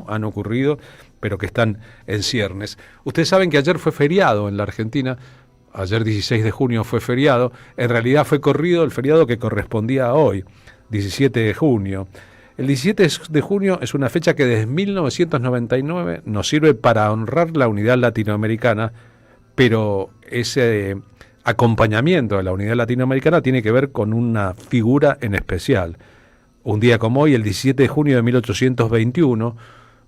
han ocurrido, pero que están en ciernes. Ustedes saben que ayer fue feriado en la Argentina, ayer 16 de junio fue feriado, en realidad fue corrido el feriado que correspondía a hoy, 17 de junio. El 17 de junio es una fecha que desde 1999 nos sirve para honrar la unidad latinoamericana, pero ese acompañamiento de la unidad latinoamericana tiene que ver con una figura en especial. Un día como hoy, el 17 de junio de 1821,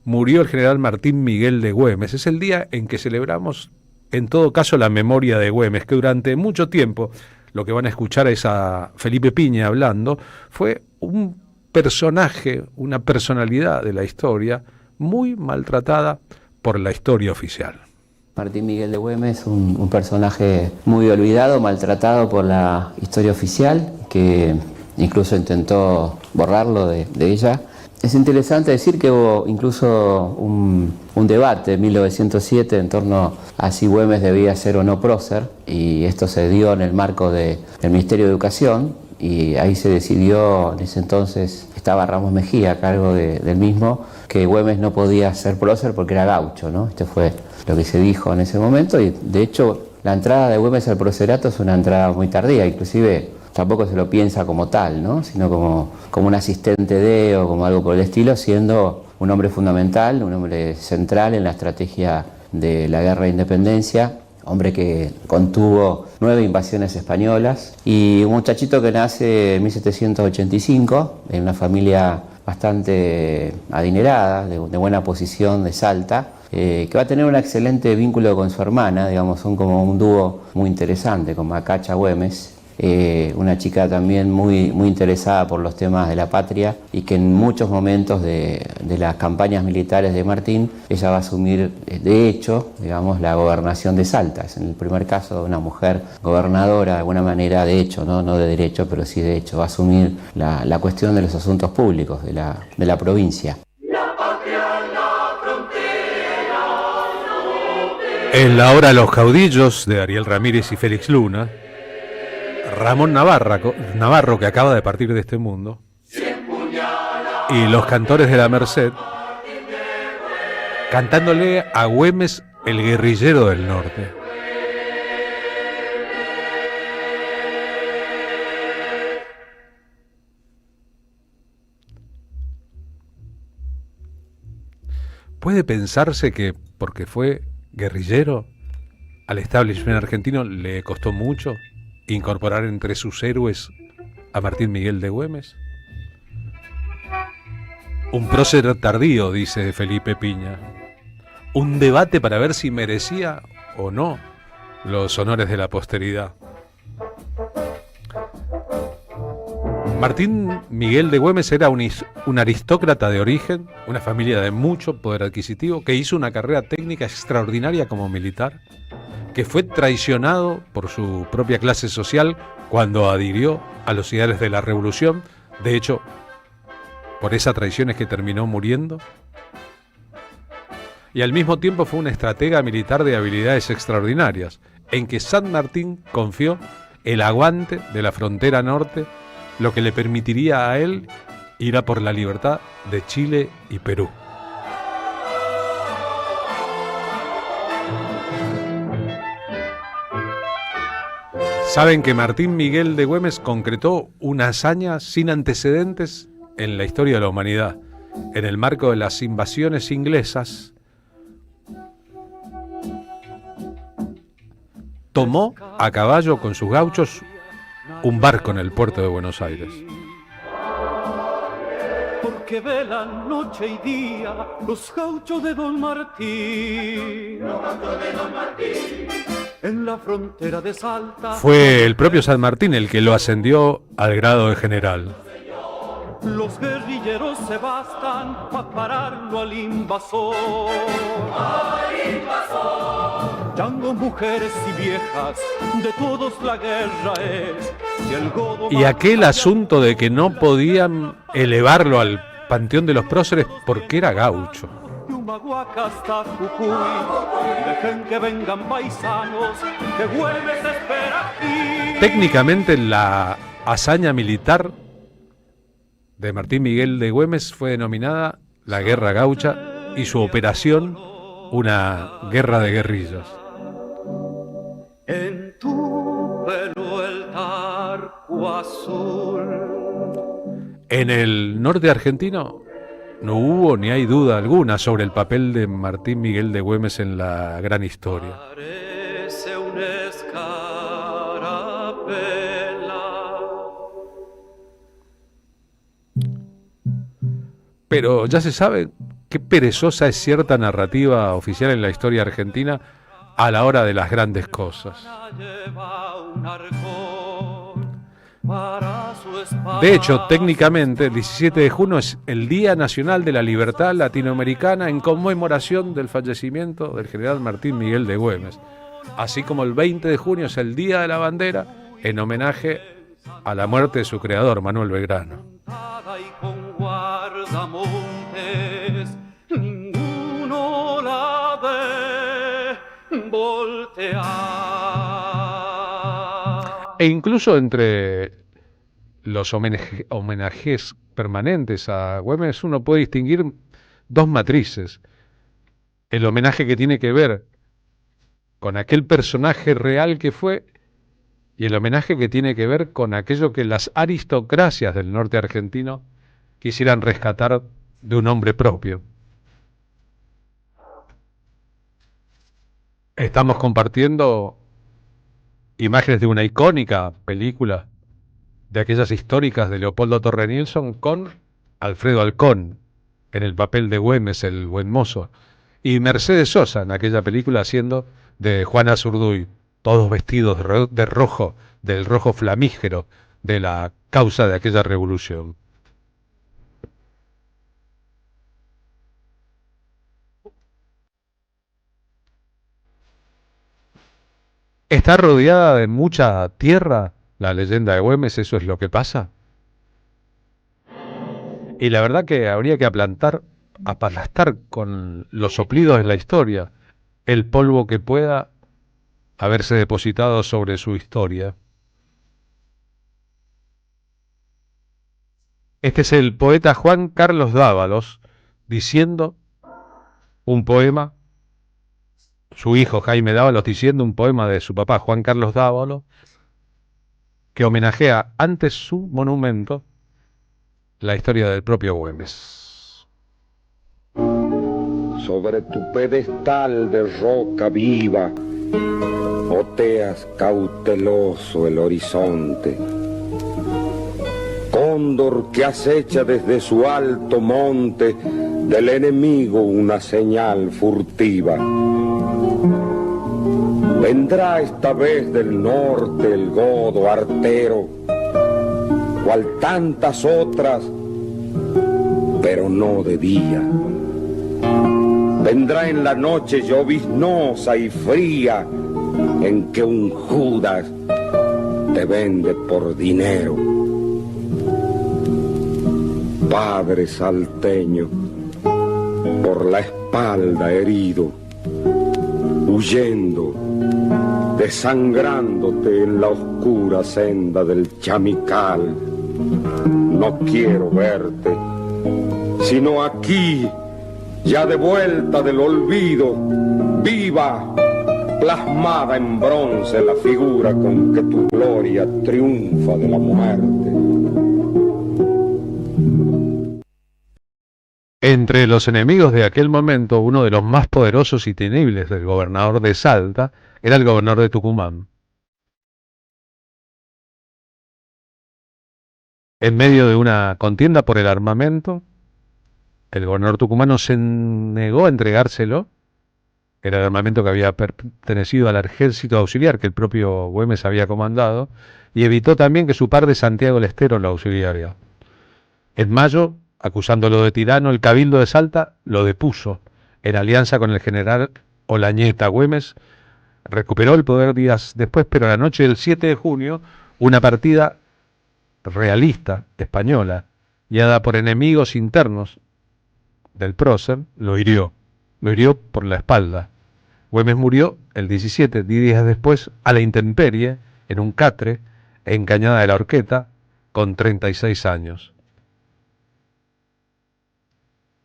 murió el general Martín Miguel de Güemes. Es el día en que celebramos, en todo caso, la memoria de Güemes, que durante mucho tiempo, lo que van a escuchar es a Felipe Piña hablando, fue un personaje, una personalidad de la historia muy maltratada por la historia oficial. Martín Miguel de Güemes, un personaje muy olvidado, maltratado por la historia oficial, que incluso intentó borrarlo de ella. Es interesante decir que hubo incluso un debate en 1907 en torno a si Güemes debía ser o no prócer, y esto se dio en el marco del Ministerio de Educación, y ahí se decidió, en ese entonces estaba Ramos Mejía a cargo del mismo, que Güemes no podía ser prócer porque era gaucho, ¿no? Esto fue lo que se dijo en ese momento, y de hecho la entrada de Güemes al procerato es una entrada muy tardía, inclusive tampoco se lo piensa como tal, ¿no? Sino como un asistente de o como algo por el estilo, siendo un hombre fundamental, un hombre central en la estrategia de la guerra de independencia, hombre que contuvo 9 invasiones españolas, y un muchachito que nace en 1785 en una familia bastante adinerada, de buena posición de Salta, que va a tener un excelente vínculo con su hermana, digamos, son como un dúo muy interesante con Macacha Güemes. Una chica también muy interesada por los temas de la patria, y que en muchos momentos de las campañas militares de Martín ella va a asumir de hecho, digamos, la gobernación de Salta. Es en el primer caso de una mujer gobernadora, de alguna manera de hecho, no de derecho, pero sí de hecho, va a asumir la cuestión de los asuntos públicos de la provincia. En la obra Los caudillos de Ariel Ramírez y Félix Luna, Ramón Navarro, que acaba de partir de este mundo, y los cantores de la Merced, cantándole a Güemes, el guerrillero del norte. ¿Puede pensarse que porque fue guerrillero, al establishment argentino le costó mucho incorporar entre sus héroes a Martín Miguel de Güemes? Un prócer tardío, dice Felipe Piña. Un debate para ver si merecía o no los honores de la posteridad. Martín Miguel de Güemes era un aristócrata de origen, una familia de mucho poder adquisitivo, que hizo una carrera técnica extraordinaria como militar, que fue traicionado por su propia clase social cuando adhirió a los ideales de la revolución. De hecho, por esa traición es que terminó muriendo. Y al mismo tiempo fue un estratega militar de habilidades extraordinarias, en que San Martín confió el aguante de la frontera norte, lo que le permitiría a él ir a por la libertad de Chile y Perú. Saben que Martín Miguel de Güemes concretó una hazaña sin antecedentes en la historia de la humanidad. En el marco de las invasiones inglesas, tomó a caballo con sus gauchos un barco en el puerto de Buenos Aires. Porque velan noche y día los gauchos de Don Martín. Los gauchos de Don Martín. En la frontera de Salta. Fue el propio San Martín el que lo ascendió al grado de general. Los guerrilleros se bastan para pararlo al invasor. ¡Al invasor! Chango, mujeres y viejas, de todos la guerra es. Y aquel asunto de que no podían elevarlo al panteón de los próceres porque era gaucho. Hasta Jujuy, dejen que vengan paisanos, que Güemes espera aquí. Técnicamente la hazaña militar de Martín Miguel de Güemes fue denominada la Guerra Gaucha y su operación, una guerra de guerrillas. En tu pelo el tarco azul. En el norte argentino no hubo ni hay duda alguna sobre el papel de Martín Miguel de Güemes en la gran historia. Parece una escarapela. Pero ya se sabe qué perezosa es cierta narrativa oficial en la historia argentina a la hora de las grandes cosas. De hecho, técnicamente, el 17 de junio es el Día Nacional de la Libertad Latinoamericana en conmemoración del fallecimiento del general Martín Miguel de Güemes. Así como el 20 de junio es el Día de la Bandera en homenaje a la muerte de su creador, Manuel Belgrano. Ninguno la ve voltear. E incluso entre los homenajes permanentes a Güemes uno puede distinguir dos matrices. El homenaje que tiene que ver con aquel personaje real que fue y el homenaje que tiene que ver con aquello que las aristocracias del norte argentino quisieran rescatar de un hombre propio. Estamos compartiendo imágenes de una icónica película de aquellas históricas de Leopoldo Torre Nilsson con Alfredo Alcón en el papel de Güemes, el buen mozo, y Mercedes Sosa en aquella película haciendo de Juana Zurduy, todos vestidos de rojo, del rojo flamígero de la causa de aquella revolución. ¿Está rodeada de mucha tierra la leyenda de Güemes? ¿Eso es lo que pasa? Y la verdad que habría que aplastar con los soplidos de la historia el polvo que pueda haberse depositado sobre su historia. Este es el poeta Juan Carlos Dávalos diciendo un poema, su hijo Jaime Dávalos diciendo un poema de su papá Juan Carlos Dávalos, que homenajea ante su monumento la historia del propio Güemes. Sobre tu pedestal de roca viva, oteas cauteloso el horizonte. Cóndor que acecha desde su alto monte, del enemigo una señal furtiva. Vendrá esta vez del norte el godo artero, cual tantas otras, pero no de día. Vendrá en la noche lloviznosa y fría, en que un Judas te vende por dinero. Padre salteño, por la espalda herido, huyendo, desangrándote en la oscura senda del Chamical. No quiero verte, sino aquí, ya de vuelta del olvido, viva, plasmada en bronce la figura con que tu gloria triunfa de la muerte. Entre los enemigos de aquel momento, uno de los más poderosos y temibles del gobernador de Salta era el gobernador de Tucumán. En medio de una contienda por el armamento, el gobernador tucumano se negó a entregárselo. Era el armamento que había pertenecido al ejército auxiliar que el propio Güemes había comandado, y evitó también que su par de Santiago del Estero lo auxiliaria. En mayo, acusándolo de tirano, el Cabildo de Salta lo depuso. En alianza con el general Olañeta, Güemes recuperó el poder días después, pero la noche del 7 de junio, una partida realista española, guiada por enemigos internos del prócer, lo hirió por la espalda. Güemes murió el 17, 10 días después, a la intemperie, en un catre, en Cañada de la Horqueta, con 36 años.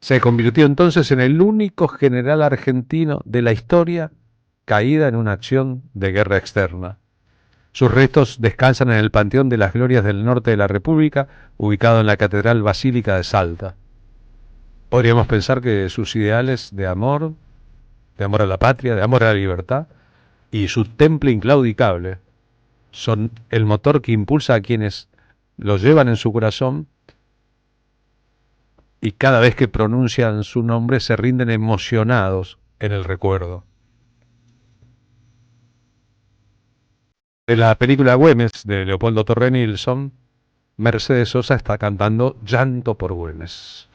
Se convirtió entonces en el único general argentino de la historia caída en una acción de guerra externa. Sus restos descansan en el Panteón de las Glorias del Norte de la República, ubicado en la Catedral Basílica de Salta. Podríamos pensar que sus ideales de amor a la patria, de amor a la libertad, y su temple inclaudicable son el motor que impulsa a quienes lo llevan en su corazón y cada vez que pronuncian su nombre se rinden emocionados en el recuerdo. De la película Güemes de Leopoldo Torre Nilsson, Mercedes Sosa está cantando Llanto por Güemes.